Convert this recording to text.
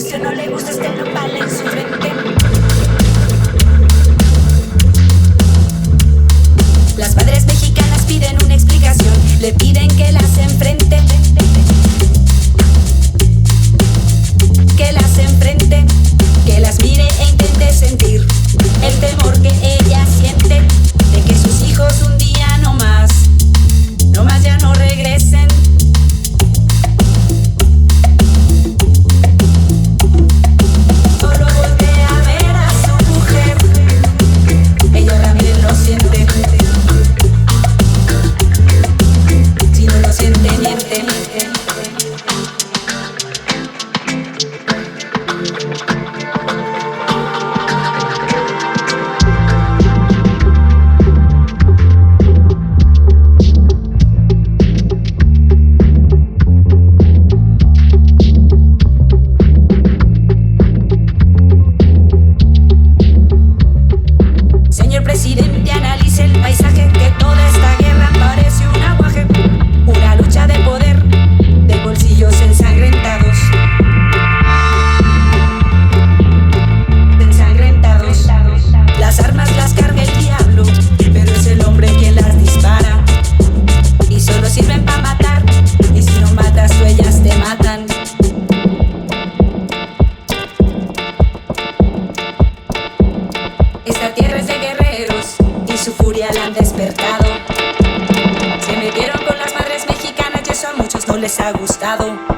guste o no le guste este nopal en su frente. Las madres mexicanas piden una explicación, le piden que las enfrente, que las enfrente, que las mire e intente sentir el temor que ella siente de que sus hijos un día no más ya no regresen. Solo voltea a ver a su mujer, ella también lo siente. Si no lo siente, miente. Presidente, analice el paisaje, que toda esta guerra parece un aguaje, una lucha de poder, de bolsillos ensangrentados, Las armas las carga el diablo, pero es el hombre quien las dispara, y solo sirven para matar, y si no matas tú ellas te matan. Esta tierra es de guerreros y su furia la han despertado. Se metieron con las madres mexicanas y eso a muchos no les ha gustado.